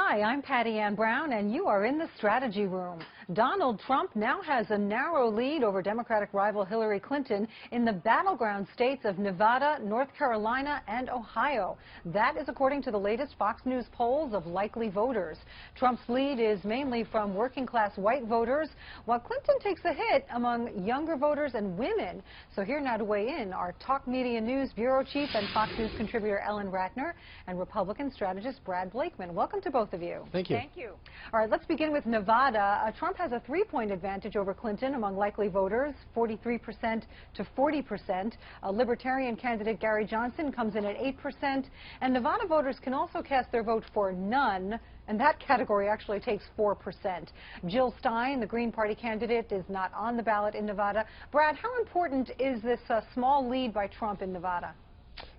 Hi, I'm Patty Ann Brown, and you are in the strategy room. Donald Trump now has a narrow lead over Democratic rival Hillary Clinton in the battleground states of Nevada, North Carolina, and Ohio. That is according to the latest Fox News polls of likely voters. Trump's lead is mainly from working-class white voters, while Clinton takes a hit among younger voters and women. So here now to weigh in are Talk Media News Bureau Chief and Fox News contributor Ellen Ratner and Republican strategist Brad Blakeman. Welcome to both of you. Thank you. Thank you. All right, let's begin with Nevada. Trump has a 3-point advantage over Clinton among likely voters, 43% to 40%. Libertarian candidate Gary Johnson comes in at 8%. And Nevada voters can also cast their vote for none, and that category actually takes 4%. Jill Stein, the Green Party candidate, is not on the ballot in Nevada. Brad, how important is this small lead by Trump in Nevada?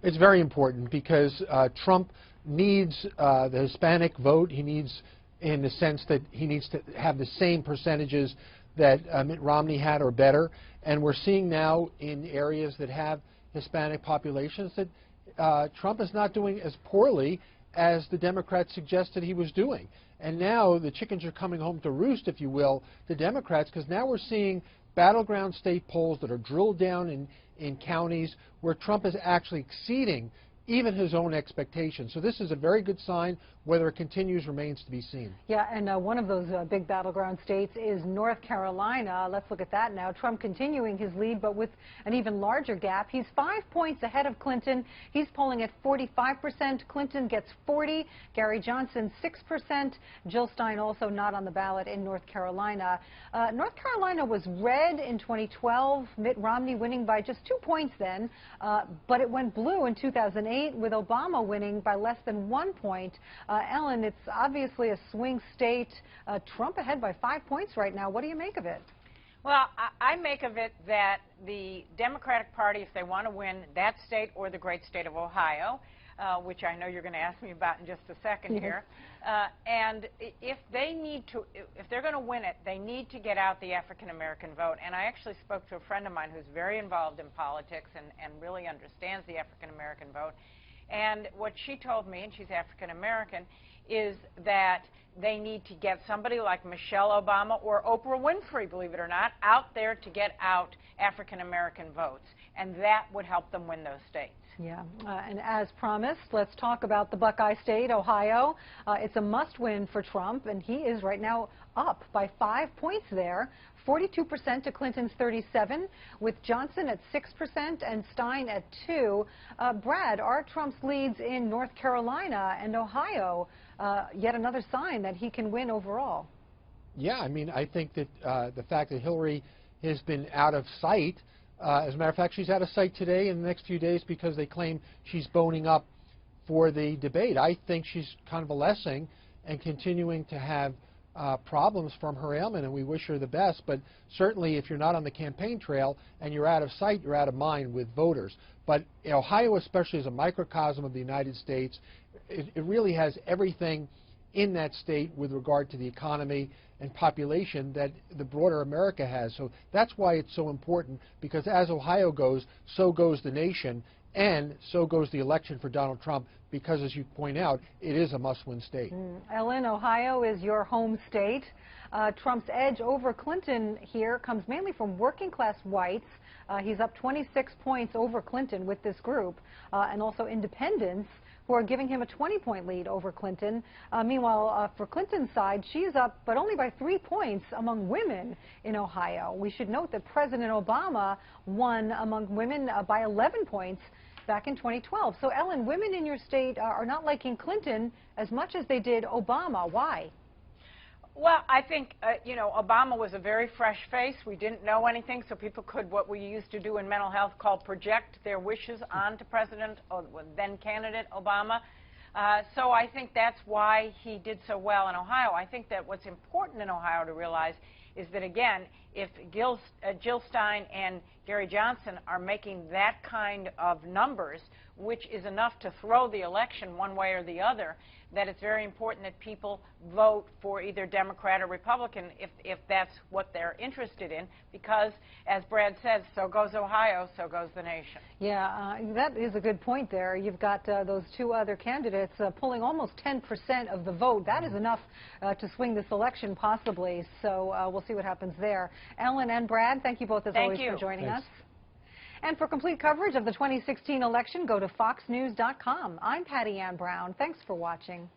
It's very important because Trump needs the Hispanic vote. He needs, in the sense that he needs to have the same percentages that Mitt Romney had or better. And we're seeing now in areas that have Hispanic populations that Trump is not doing as poorly as the Democrats suggested he was doing. And now the chickens are coming home to roost, if you will, the Democrats, because now we're seeing battleground state polls that are drilled down in counties where Trump is actually exceeding even his own expectations. So this is a very good sign. Whether it continues remains to be seen. Yeah, and one of those big battleground states is North Carolina. Let's look at that now. Trump continuing his lead, but with an even larger gap. He's 5 points ahead of Clinton. He's polling at 45%. Clinton gets 40. Gary Johnson, 6%. Jill Stein also not on the ballot in North Carolina. North Carolina was red in 2012. Mitt Romney winning by just 2 points then, but it went blue in 2008 with Obama winning by less than 1 point. Ellen, it's obviously a swing state. Trump ahead by 5 points right now. What do you make of it? Well, I make of it that the Democratic Party, if they want to win that state or the great state of Ohio, which I know you're going to ask me about in just a second here, and if they're going to win it, they need to get out the African-American vote. And I actually spoke to a friend of mine who's very involved in politics and really understands the African-American vote. And what she told me, and she's African-American, is that they need to get somebody like Michelle Obama or Oprah Winfrey, believe it or not, out there to get out African-American votes. And that would help them win those states. Yeah, and as promised, let's talk about the Buckeye State, Ohio. It's a must-win for Trump, and he is right now up by 5 points there, 42% to Clinton's 37%, with Johnson at 6% and Stein at 2%. Brad, are Trump's leads in North Carolina and Ohio yet another sign that he can win overall? Yeah, I mean, I think that the fact that Hillary has been out of sight, as a matter of fact, she's out of sight today in the next few days because they claim she's boning up for the debate. I think she's convalescing and continuing to have problems from her ailment, and we wish her the best. But certainly if you're not on the campaign trail and you're out of sight, you're out of mind with voters. But Ohio especially is a microcosm of the United States. It really has everything in that state with regard to the economy and population that the broader America has. So that's why it's so important, because as Ohio goes, so goes the nation, and so goes the election for Donald Trump, because, as you point out, it is a must-win state. Ellen, Ohio is your home state. Trump's edge over Clinton here comes mainly from working-class whites. He's up 26 points over Clinton with this group, and also independents, who are giving him a 20-point lead over Clinton. Meanwhile, for Clinton's side, she's up, but only by 3 points among women in Ohio. We should note that President Obama won among women by 11 points back in 2012. So, Ellen, women in your state are not liking Clinton as much as they did Obama. Why? Well, I think, Obama was a very fresh face. We didn't know anything, so people could, what we used to do in mental health, call project their wishes onto President, or then candidate Obama. So I think that's why he did so well in Ohio. I think that what's important in Ohio to realize is that, again, Jill Stein and Gary Johnson are making that kind of numbers, which is enough to throw the election one way or the other, that it's very important that people vote for either Democrat or Republican if that's what they're interested in, because, as Brad says, so goes Ohio, so goes the nation. Yeah, that is a good point there. You've got those two other candidates pulling almost 10% of the vote. That is enough to swing this election, possibly. So we'll see what happens there. Ellen and Brad, thank you both, as always, for joining us. And for complete coverage of the 2016 election, go to foxnews.com. I'm Patty Ann Brown. Thanks for watching.